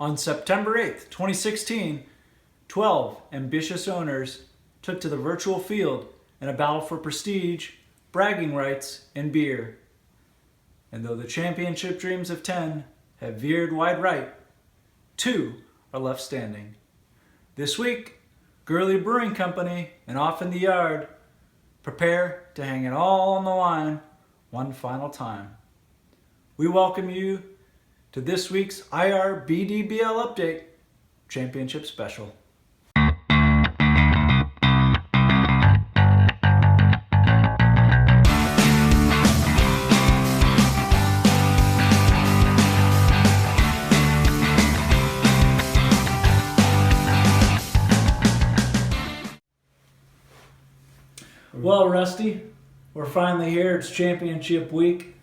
On September 8th, 2016, 12 ambitious owners took to the virtual field in a battle for prestige, bragging rights, and beer. And though the championship dreams of 10 have veered wide right, 2 are left standing. This week, Gurley Brewing Company and Off in the Yard prepare to hang it all on the line one final time. We welcome you to this week's IRBDBL Update Championship Special. Well, Rusty, we're finally here. It's championship week.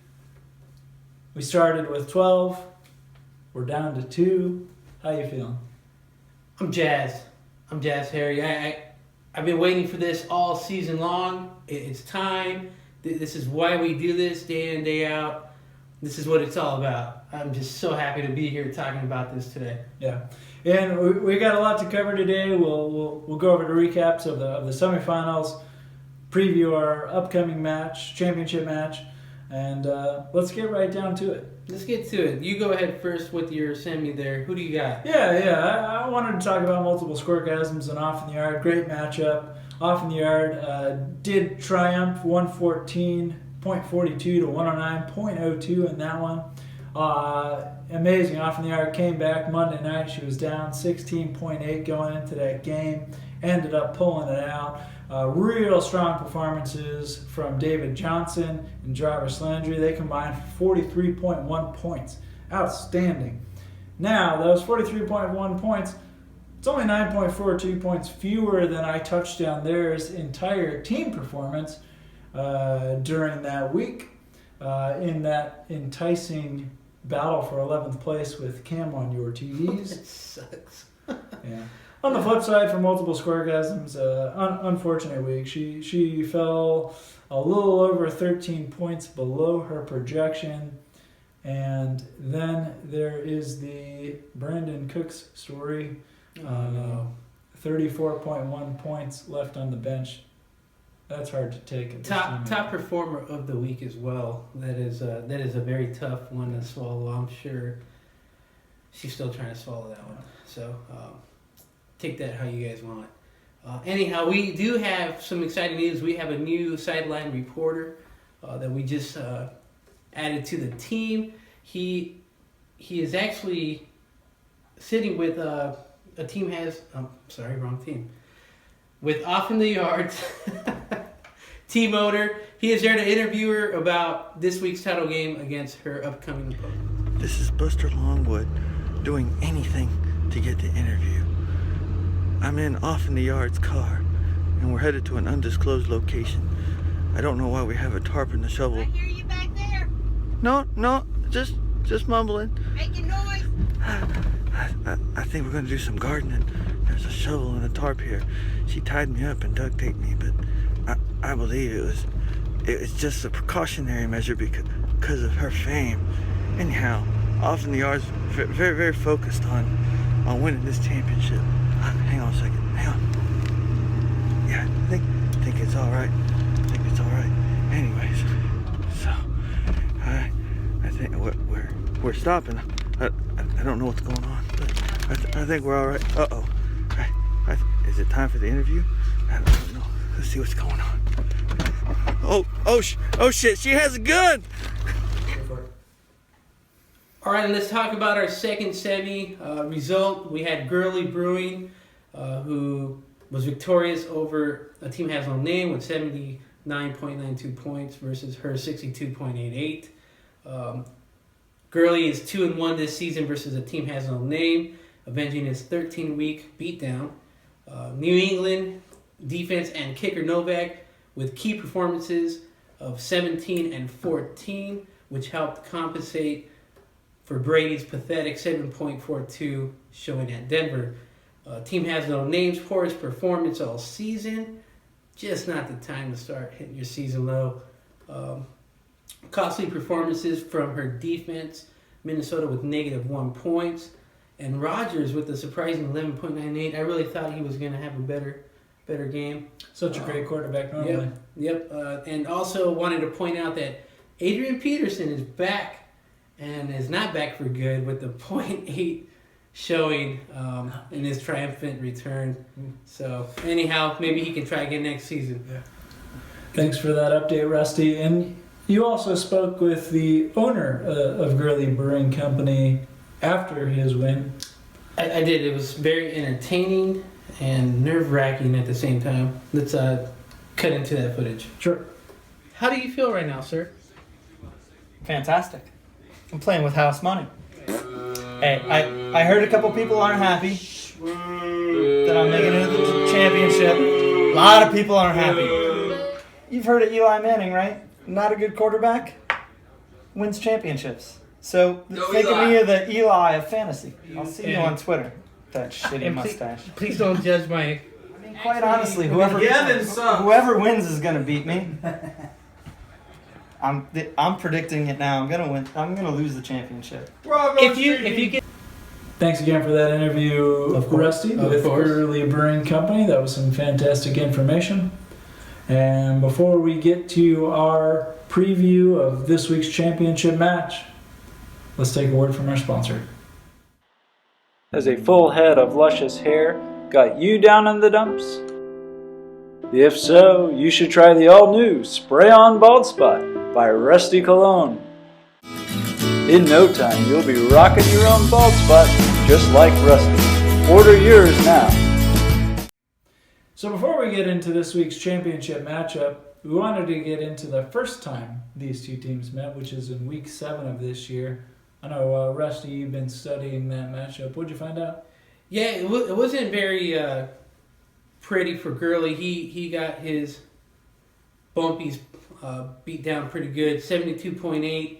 We started with 12. We're down to 2. How you feeling? I'm jazzed. Harry. I've been waiting for this all season long. It's time. This is why we do this day in, day out. This is what it's all about. I'm just so happy to be here talking about this today. Yeah, and we got a lot to cover today. We'll go over the recaps of the semifinals, preview our upcoming championship match, and let's get right down to it. Let's get to it. You go ahead first with your semi there. Who do you got? Yeah. I wanted to talk about multiple scoregasms and Off in the Yard. Great matchup. Off in the Yard did triumph 114.42 to 109.02 in that one. Amazing. Off in the Yard came back Monday night. She was down 16.8 going into that game. Ended up pulling it out. Real strong performances from David Johnson and Jarvis Landry. They combined for 43.1 points. Outstanding. Now, those 43.1 points, it's only 9.42 points fewer than I touched on theirs entire team performance during that week in that enticing battle for 11th place with Cam on your TVs. It sucks. Yeah. On the flip side, for multiple scoregasms, unfortunate week. She fell a little over 13 points below her projection. And then there is the Brandon Cooks story. 34.1 points left on the bench. That's hard to take. Top performer of the week as well. That is a very tough one to swallow. I'm sure she's still trying to swallow that one. So take that how you guys want. Anyhow, we do have some exciting news. We have a new sideline reporter that we just added to the team. He is actually sitting with a team wrong team. With Off in the Yard team owner. He is there to interview her about this week's title game against her upcoming opponent. This is Buster Longwood doing anything to get the interview. I'm in Off in the Yard's car, and we're headed to an undisclosed location. I don't know why we have a tarp and a shovel. I hear you back there. No, just mumbling. Making noise. I think we're going to do some gardening. There's a shovel and a tarp here. She tied me up and duct taped me, but I believe it was just a precautionary measure because of her fame. Anyhow, Off in the Yard's very, very focused on winning this championship. Hang on a second. Hang on. Yeah, I think it's all right. Anyways, so I think we're stopping. I don't know what's going on, but I think we're all right. Uh-oh. Is it time for the interview? I don't know. Let's see what's going on. Oh shit! She has a gun. All right, let's talk about our second semi result. We had Gurley Brewing, who was victorious over a team has no name with 79.92 points versus her 62.88. Gurley is 2-1 this season versus a team has no name, avenging his 13-week beatdown. New England defense and kicker Novak with key performances of 17 and 14, which helped compensate for Brady's pathetic 7.42 showing at Denver. Team has no name's poorest performance all season. Just not the time to start hitting your season low. Costly performances from her defense. Minnesota with -1 points. And Rogers with the surprising 11.98. I really thought he was going to have a better game. Such a great quarterback normally. Yep. And also wanted to point out that Adrian Peterson is back and is not back for good with the .8 showing in his triumphant return. So anyhow, maybe he can try again next season. Yeah. Thanks for that update, Rusty. And you also spoke with the owner of Gurley Brewing Company after his win. I did. It was very entertaining and nerve-wracking at the same time. Let's cut into that footage. Sure. How do you feel right now, sir? Fantastic. I'm playing with house money. Hey, I heard a couple people aren't happy that I'm making it to the championship. A lot of people aren't happy. You've heard of Eli Manning, right? Not a good quarterback. Wins championships. So think of me as the Eli of fantasy. I'll see you on Twitter. That shitty mustache. Please don't judge my... I mean, quite honestly, whoever wins is going to beat me. I'm predicting it now. I'm gonna win. I'm gonna lose the championship. If you get... Thanks again for that interview, Rusty, with Gurley Brewing Company. That was some fantastic information. And before we get to our preview of this week's championship match, let's take a word from our sponsor. Has a full head of luscious hair got you down in the dumps? If so, you should try the all-new Spray On Bald Spot by Rusty Cologne. In no time, you'll be rocking your own bald spot just like Rusty. Order yours now. So before we get into this week's championship matchup, we wanted to get into the first time these two teams met, which is in Week 7 of this year. I know, Rusty, you've been studying that matchup. What'd you find out? Yeah, it wasn't very pretty for Gurley. He got his bumpies beat down pretty good. 72.88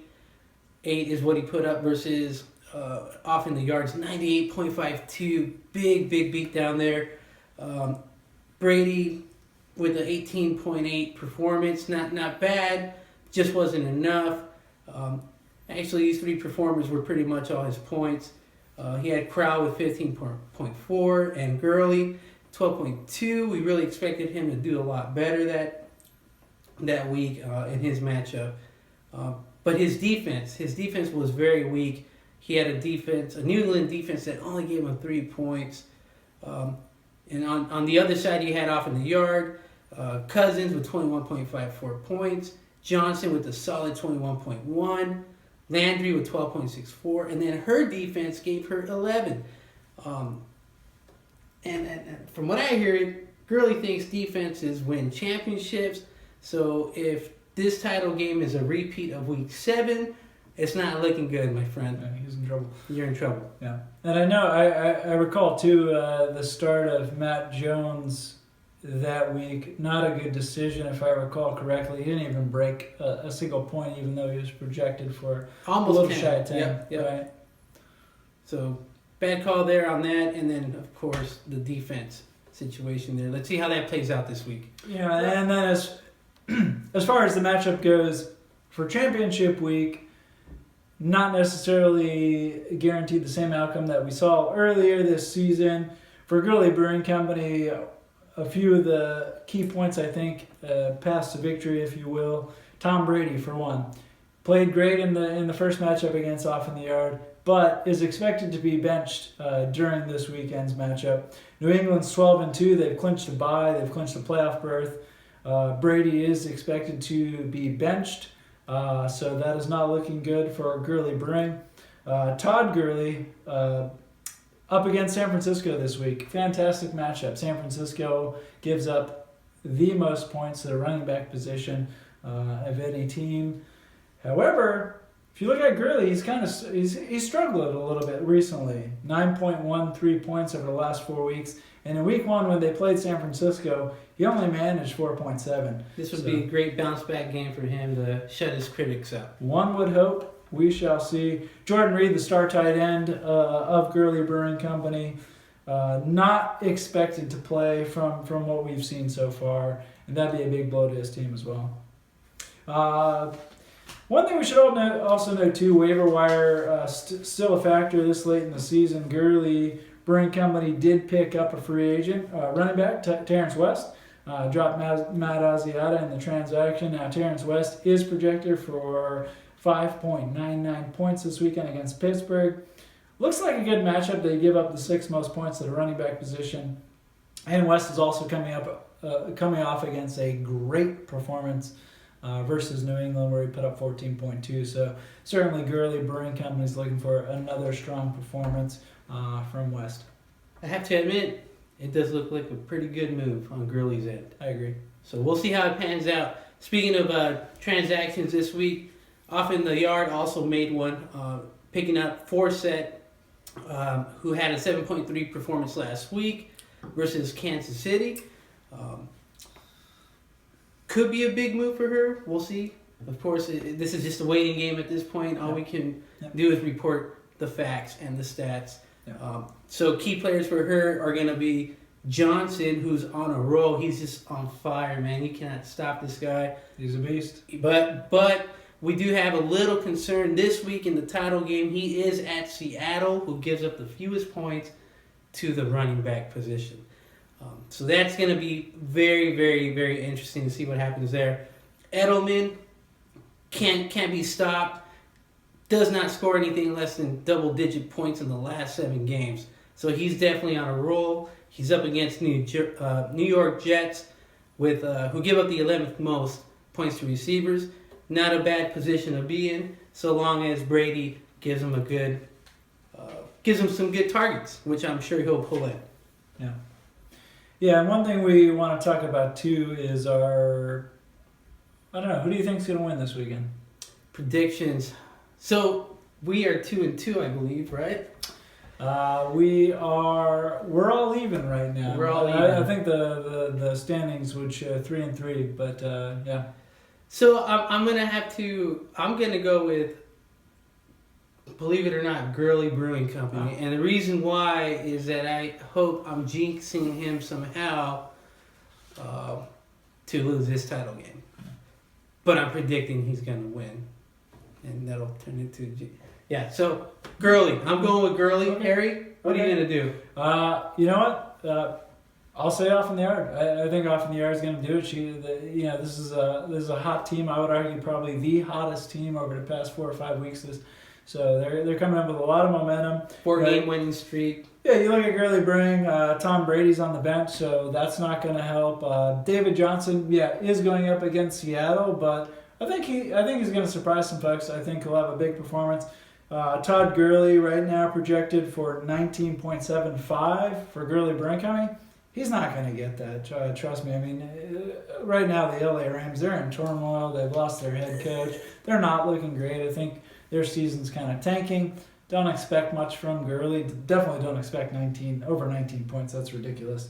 is what he put up versus off in the yards. 98.52. Big beat down there. Brady with an 18.8 performance. Not bad. Just wasn't enough. Actually, these three performers were pretty much all his points. He had Crowd with 15.4 and Gurley 12.2. We really expected him to do a lot better that week in his matchup. But his defense was very weak. He had a New England defense that only gave him 3 points. And on the other side, you had off in the yard, Cousins with 21.54 points, Johnson with a solid 21.1, Landry with 12.64, and then her defense gave her 11. And from what I hear, Gurley thinks defenses win championships. So if this title game is a repeat of Week 7, it's not looking good, my friend. Yeah, he's in trouble. You're in trouble. Yeah. And I know, I recall, too, the start of Matt Jones that week. Not a good decision, if I recall correctly. He didn't even break a single point, even though he was projected for almost a little 10. shy of 10. Yep. Right? So, bad call there on that. And then, of course, the defense situation there. Let's see how that plays out this week. Yeah, and then as far as the matchup goes, for championship week, not necessarily guaranteed the same outcome that we saw earlier this season. For Gurley Brewing Company, a few of the key points, I think, paths to victory, if you will. Tom Brady, for one, played great in the first matchup against Off in the Yard, but is expected to be benched during this weekend's matchup. New England's 12-2. They've clinched a bye. They've clinched a playoff berth. Brady is expected to be benched. So that is not looking good for Gurley Brewing. Todd Gurley up against San Francisco this week. Fantastic matchup. San Francisco gives up the most points to the running back position of any team. However, if you look at Gurley, he's struggled a little bit recently. 9.13 points over the last 4 weeks. And in Week 1, when they played San Francisco, he only managed 4.7. This would be a great bounce-back game for him to shut his critics up. One would hope. We shall see. Jordan Reed, the star tight end of Gurley Brewing Company, not expected to play from what we've seen so far. And that'd be a big blow to his team as well. One thing we should also know too, waiver wire still a factor this late in the season. Gurley Brewing Company did pick up a free agent, running back Terrence West. Dropped Matt Asiata in the transaction. Now Terrence West is projected for 5.99 points this weekend against Pittsburgh. Looks like a good matchup. They give up the 6th most points to the running back position. And West is also coming off against a great performance versus New England, where he put up 14.2. So certainly Gurley Brewing Company is looking for another strong performance from West. I have to admit, it does look like a pretty good move on Gurley's end. I agree. So we'll see how it pans out. Speaking of transactions this week, Off in the Yard also made one, picking up Forsett, who had a 7.3 performance last week versus Kansas City. Could be a big move for her. We'll see. Of course, this is just a waiting game at this point. All we can do is report the facts and the stats. So key players for her are going to be Johnson, who's on a roll. He's just on fire, man. You cannot stop this guy. He's a beast. But we do have a little concern this week in the title game. He is at Seattle, who gives up the fewest points to the running back position. So that's going to be very, very, very interesting to see what happens there. Edelman can't be stopped. Does not score anything less than double-digit points in the last 7 games. So he's definitely on a roll. He's up against New York Jets, with who give up the 11th most points to receivers. Not a bad position to be in, so long as Brady gives him some good targets, which I'm sure he'll pull in. Yeah, and one thing we want to talk about too is who do you think's going to win this weekend? Predictions. So we are 2-2, I believe, right? We're all even right now. We're all even. I think the standings would show 3-3, but yeah. So I'm gonna go with, believe it or not, Gurley Brewing Company, and the reason why is that I hope I'm jinxing him somehow to lose this title game, but I'm predicting he's gonna win, and that'll turn into So Gurley, I'm going with Gurley. Okay. Harry, what are you gonna do? You know what? I'll say Off in the Yard. I think Off in the Yard is going to do it. This is a hot team. I would argue probably the hottest team over the past 4 or 5 weeks. So they're coming up with a lot of momentum. 4-game winning streak. Yeah, you look at Gurley Brewing. Tom Brady's on the bench, so that's not going to help. David Johnson, is going up against Seattle, but I think he's going to surprise some folks. I think he'll have a big performance. Todd Gurley right now projected for 19.75 for Gurley Brewing Company. He's not going to get that. Trust me. I mean, right now the LA Rams, they're in turmoil. They've lost their head coach. They're not looking great. I think their season's kind of tanking. Don't expect much from Gurley. Definitely don't expect over 19 points. That's ridiculous.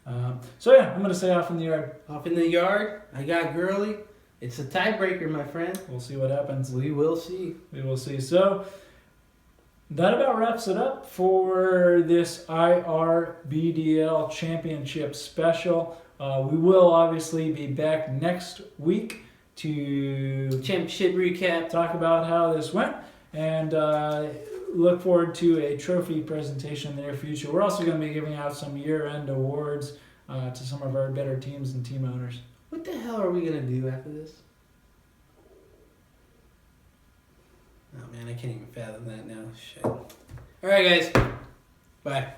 I'm going to say Off in the Yard. Off in the Yard. I got Gurley. It's a tiebreaker, my friend. We'll see what happens. We will see. So that about wraps it up for this IRBDL Championship special. We will obviously be back next week to championship recap, talk about how this went, and look forward to a trophy presentation in the near future. We're also going to be giving out some year-end awards to some of our better teams and team owners. What the hell are we going to do after this? Oh man, I can't even fathom that now. Shit. Alright guys. Bye.